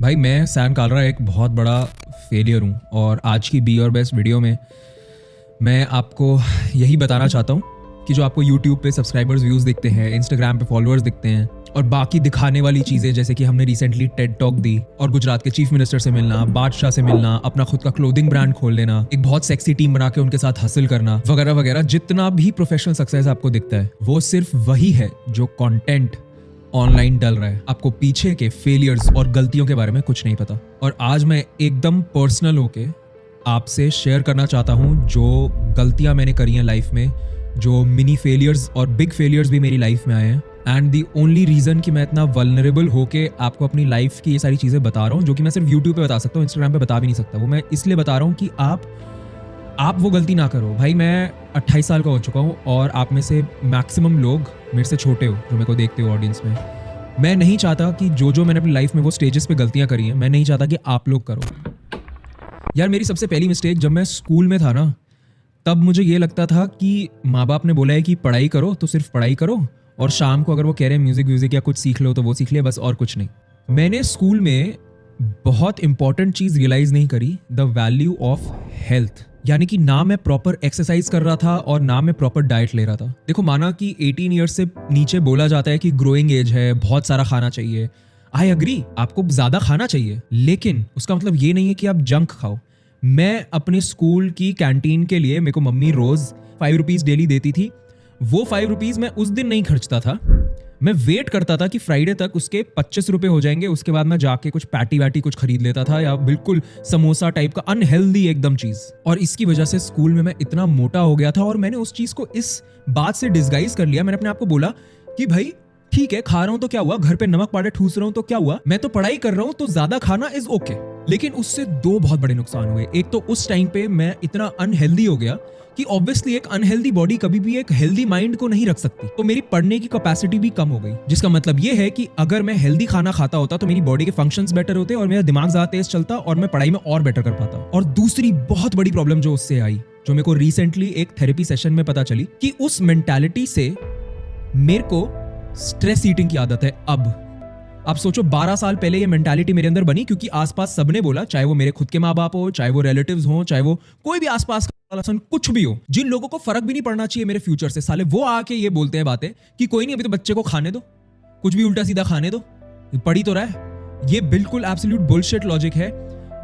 भाई मैं सैन कालरा एक बहुत बड़ा फेलियर हूँ और आज की बी और बेस्ट वीडियो में मैं आपको यही बताना चाहता हूँ कि जो आपको यूट्यूब पे सब्सक्राइबर्स व्यूज़ दिखते हैं, इंस्टाग्राम पे फॉलोअर्स दिखते हैं और बाकी दिखाने वाली चीज़ें जैसे कि हमने रिसेंटली टेड टॉक दी और गुजरात के चीफ मिनिस्टर से मिलना, बादशाह से मिलना, अपना खुद का क्लोथिंग ब्रांड खोल लेना, एक बहुत सेक्सी टीम बना के उनके साथ हासिल करना वगैरह वगैरह, जितना भी प्रोफेशनल सक्सेस आपको दिखता है वो सिर्फ वही है जो कंटेंट ऑनलाइन डल रहा है। आपको पीछे के फेलियर्स और गलतियों के बारे में कुछ नहीं पता। और आज मैं एकदम पर्सनल होके आपसे शेयर करना चाहता हूँ जो गलतियां मैंने करी हैं लाइफ में, जो मिनी फेलियर्स और बिग फेलियर्स भी मेरी लाइफ में आए हैं। एंड दी ओनली रीजन कि मैं इतना वल्नरेबल होके आपको अपनी लाइफ की ये सारी चीजें बता रहा हूँ, जो कि मैं सिर्फ यूट्यूब पे बता सकता हूँ, इंस्टाग्राम पे बता भी नहीं सकता, वो मैं इसलिए बता रहा हूँ कि आप वो गलती ना करो। भाई मैं 28 साल का हो चुका हूँ और आप में से मैक्सिमम लोग मेरे से छोटे हो जो मेरे को देखते हो ऑडियंस में। मैं नहीं चाहता कि जो मैंने अपनी लाइफ में वो स्टेजेस पे गलतियां करी हैं, मैं नहीं चाहता कि आप लोग करो। यार मेरी सबसे पहली मिस्टेक जब मैं स्कूल में था ना, तब मुझे ये लगता था कि माँ बाप ने बोला है कि पढ़ाई करो तो सिर्फ पढ़ाई करो, और शाम को अगर वो कह रहे हैं म्यूजिक या कुछ सीख लो तो वो सीख ले, बस और कुछ नहीं। मैंने स्कूल में बहुत इंपॉर्टेंट चीज रियलाइज नहीं करी, द वैल्यू ऑफ हेल्थ। यानी कि ना मैं प्रॉपर एक्सरसाइज कर रहा था और ना मैं प्रॉपर डाइट ले रहा था। देखो, माना कि 18 ईयर्स से नीचे बोला जाता है कि ग्रोइंग एज है, बहुत सारा खाना चाहिए। आई अग्री, आपको ज्यादा खाना चाहिए, लेकिन उसका मतलब ये नहीं है कि आप जंक खाओ। मैं अपने स्कूल की कैंटीन के लिए, मेरे को मम्मी रोज 5 रुपीज डेली देती थी। वो 5 रुपीज मैं उस दिन नहीं खर्चता था, मैं वेट करता था कि फ्राइडे तक उसके 25 रुपए हो जाएंगे, उसके बाद मैं जाके कुछ पैटी वैटी कुछ खरीद लेता था, या बिल्कुल समोसा टाइप का अनहेल्दी एकदम चीज। और इसकी वजह से स्कूल में मैं इतना मोटा हो गया था और मैंने उस चीज को इस बात से डिस्गाइज कर लिया। मैंने अपने आप को बोला कि भाई ठीक है, खा रहा हूं तो क्या हुआ, घर पे नमक पाड़े ठूस रहा हूं तो क्या हुआ, मैं तो पढ़ाई कर रहा हूं तो ज्यादा खाना इज ओके। लेकिन उससे दो बहुत बड़े नुकसान हुए। एक तो उस टाइम पे मैं इतना अनहेल्दी हो गया कि ऑब्वियसली एक अनहेल्दी बॉडी कभी भी एक हेल्दी माइंड को नहीं रख सकती, तो मेरी पढ़ने की कैपेसिटी भी कम हो गई। जिसका मतलब ये है कि अगर मैं हेल्दी खाना खाता होता तो मेरी बॉडी के फंक्शंस बेटर होते और मेरा दिमाग ज्यादा तेज चलता और मैं पढ़ाई में और बेटर कर पाता। और दूसरी बहुत बड़ी प्रॉब्लम जो उससे आई, जो मेरे को रिसेंटली एक थेरेपी सेशन में पता चली, कि उस मेंटालिटी से मेरे को स्ट्रेस ईटिंग की आदत है। अब आप सोचो, 12 साल पहले ये मेंटालिटी मेरे अंदर बनी क्योंकि आसपास सबने बोला, चाहे वो मेरे खुद के माँ बाप हो, चाहे वो रिलेटिव्स हो, चाहे वो कोई भी आसपास कुछ भी हो, जिन लोगों को फर्क भी नहीं पड़ना चाहिए मेरे फ्यूचर से, साले वो आके ये बोलते हैं बातें कि कोई नहीं, अभी तो बच्चे को खाने दो, कुछ भी उल्टा सीधा खाने दो, पढ़ी तो रहा है। ये बिल्कुल एब्सोल्यूट बुलशिट लॉजिक है।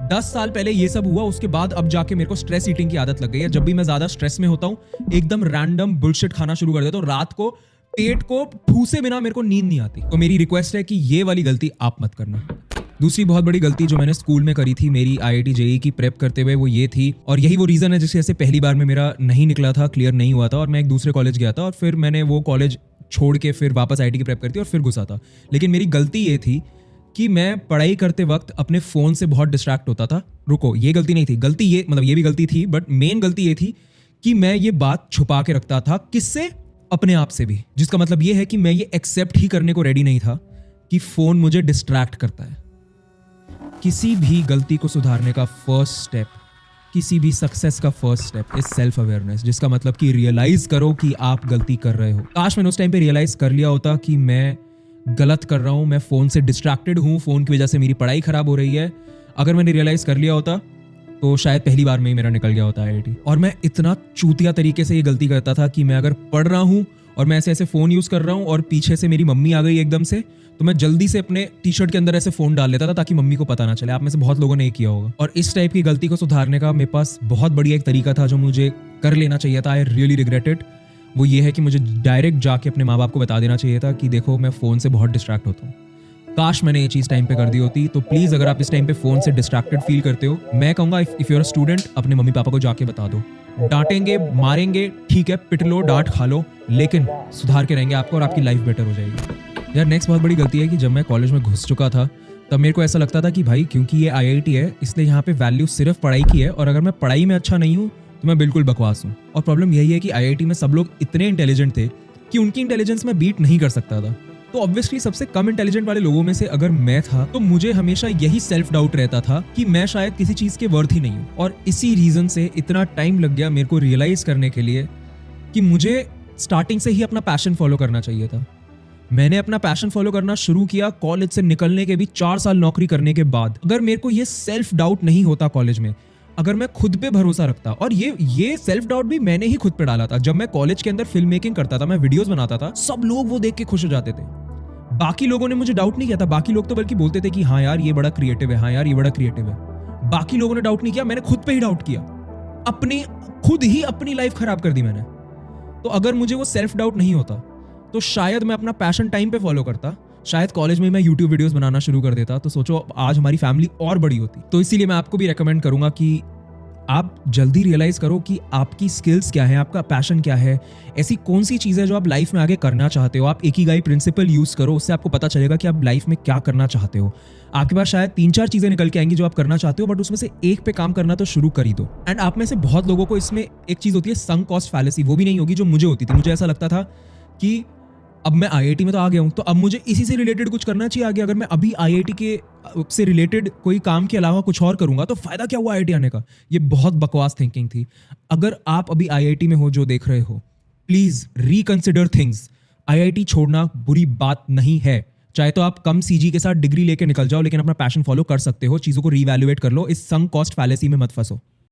10 साल पहले ये सब हुआ, उसके बाद अब जाके मेरे को स्ट्रेस ईटिंग की आदत लग गई है। जब भी मैं ज्यादा स्ट्रेस में होता हूँ, एकदम रैंडम बुलशिट खाना शुरू कर देता हूँ। रात को पेट को ठूसे बिना मेरे को नींद नहीं आती। तो मेरी रिक्वेस्ट है कि ये वाली गलती आप मत करना। दूसरी बहुत बड़ी गलती जो मैंने स्कूल में करी थी मेरी IIT JEE की प्रेप करते हुए, वो ये थी, और यही वो रीजन है जिसकी वजह से पहली बार में मेरा नहीं निकला था, क्लियर नहीं हुआ था, और मैं एक दूसरे कॉलेज गया था और फिर मैंने वो कॉलेज छोड़ के फिर वापस IIT की प्रेप करती और फिर घुसा था। लेकिन मेरी गलती ये थी कि मैं पढ़ाई करते वक्त अपने फोन से बहुत डिस्ट्रैक्ट होता था। रुको, ये गलती नहीं थी, गलती ये मतलब ये भी गलती थी, बट मेन गलती ये थी कि मैं ये बात छुपा के रखता था। किससे? अपने आप से भी। जिसका मतलब ये है कि मैं ये एक्सेप्ट ही करने को रेडी नहीं था कि फोन मुझे डिस्ट्रैक्ट करता है। किसी भी गलती को सुधारने का फर्स्ट स्टेप, किसी भी सक्सेस का first step is self awareness. जिसका मतलब कि रियलाइज करो कि आप गलती कर रहे हो। काश मैंने उस टाइम पे रियलाइज कर लिया होता कि मैं गलत कर रहा हूं, मैं फोन से डिस्ट्रैक्टेड हूं, फोन की वजह से मेरी पढ़ाई खराब हो रही है। अगर मैंने रियलाइज कर लिया होता तो शायद पहली बार में ही मेरा निकल गया होता IIT। और मैं इतना चूतिया तरीके से ये गलती करता था कि मैं अगर पढ़ रहा हूं और मैं ऐसे ऐसे फोन यूज कर रहा हूं और पीछे से मेरी मम्मी आ गई एकदम से, तो मैं जल्दी से अपने टी-शर्ट के अंदर ऐसे फोन डाल लेता था ताकि मम्मी को पता ना चले। आप में से बहुत लोगों ने ये किया होगा। और इस टाइप की गलती को सुधारने का मेरे पास बहुत बढ़िया एक तरीका था जो मुझे कर लेना चाहिए था। I really regret it. वो ये है कि मुझे डायरेक्ट जाके अपने माँ बाप को बता देना चाहिए था कि देखो मैं फोन से बहुत डिस्ट्रैक्ट होता हूँ। काश मैंने ये चीज टाइम पे कर दी होती। तो प्लीज, अगर आप इस टाइम पे फोन से डिस्ट्रैक्टेड फील करते हो, मैं कहूंगा if you are a student, अपने मम्मी पापा को जाके बता दो। डांटेंगे, मारेंगे, ठीक है, पिट लो, डांट खा लो, लेकिन सुधार के रहेंगे आपको और आपकी लाइफ बेटर हो जाएगी। यार नेक्स्ट बहुत बड़ी गलती है कि जब मैं कॉलेज में घुस चुका था तब मेरे को ऐसा लगता था कि भाई क्योंकि ये IIT है इसलिए यहाँ पे वैल्यू सिर्फ पढ़ाई की है, और अगर मैं पढ़ाई में अच्छा नहीं हूँ तो मैं बिल्कुल बकवास हूँ। और प्रॉब्लम यही है कि IIT में सब लोग इतने इंटेलिजेंट थे कि उनकी इंटेलिजेंस में बीट नहीं कर सकता था। तो ऑब्वियसली सबसे कम इंटेलिजेंट वाले लोगों में से अगर मैं था तो मुझे हमेशा यही सेल्फ डाउट रहता था कि मैं शायद किसी चीज के वर्थ ही नहीं हूं। और इसी रीजन से इतना टाइम लग गया मेरे को रियलाइज करने के लिए कि मुझे स्टार्टिंग से ही अपना पैशन फॉलो करना चाहिए था। मैंने अपना पैशन फॉलो करना शुरू किया कॉलेज से निकलने के भी 4 साल नौकरी करने के बाद। अगर मेरे को ये सेल्फ डाउट नहीं होता कॉलेज में, अगर मैं खुद पे भरोसा रखता, और ये सेल्फ डाउट भी मैंने ही खुद पे डाला था। जब मैं कॉलेज के अंदर फिल्म मेकिंग करता था, मैं वीडियोस बनाता था, सब लोग वो देख के खुश हो जाते थे। बाकी लोगों ने मुझे डाउट नहीं किया था। बाकी लोग तो बल्कि बोलते थे कि हाँ यार ये बड़ा क्रिएटिव है, हाँ यार ये बड़ा क्रिएटिव है। बाकी लोगों ने डाउट नहीं किया, मैंने खुद पे ही डाउट किया। खुद ही अपनी लाइफ खराब कर दी मैंने। तो अगर मुझे वो सेल्फ डाउट नहीं होता तो शायद मैं अपना पैशन टाइम पे फॉलो करता, शायद कॉलेज में मैं यूट्यूब वीडियोस बनाना शुरू कर देता। तो सोचो आज हमारी फैमिली और बड़ी होती। तो इसीलिए मैं आपको भी रेकमेंड करूंगा कि आप जल्दी रियलाइज करो कि आपकी स्किल्स क्या है, आपका पैशन क्या है, ऐसी कौन सी चीज़ है जो आप लाइफ में आगे करना चाहते हो। आप इकिगाई प्रिंसिपल यूज करो, उससे आपको पता चलेगा कि आप लाइफ में क्या करना चाहते हो। आपके पास शायद 3-4 चीजें निकल के आएंगी जो आप करना चाहते हो, बट उसमें से एक पे काम करना तो शुरू कर ही दो। एंड आप में से बहुत लोगों को इसमें एक चीज होती है संक कॉस्ट फैलेसी, वो भी नहीं होगी जो मुझे होती थी। मुझे ऐसा लगता था कि अब मैं आईआईटी में तो आ गया हूं, तो अब मुझे इसी से रिलेटेड कुछ करना चाहिए आगे। अगर मैं अभी आईआईटी के से रिलेटेड कोई काम के अलावा कुछ और करूंगा तो फायदा क्या हुआ आईआईटी आने का। ये बहुत बकवास थिंकिंग थी। अगर आप अभी आईआईटी में हो जो देख रहे हो, प्लीज रिकंसिडर थिंग्स। आईआईटी छोड़ना बुरी बात नहीं है। चाहे तो आप कम सीजी के साथ डिग्री लेके निकल जाओ, लेकिन अपना पैशन फॉलो कर सकते हो। चीजों को रीवैल्यूएट कर लो, इस संक कॉस्ट फैलेसी में मत फंसो।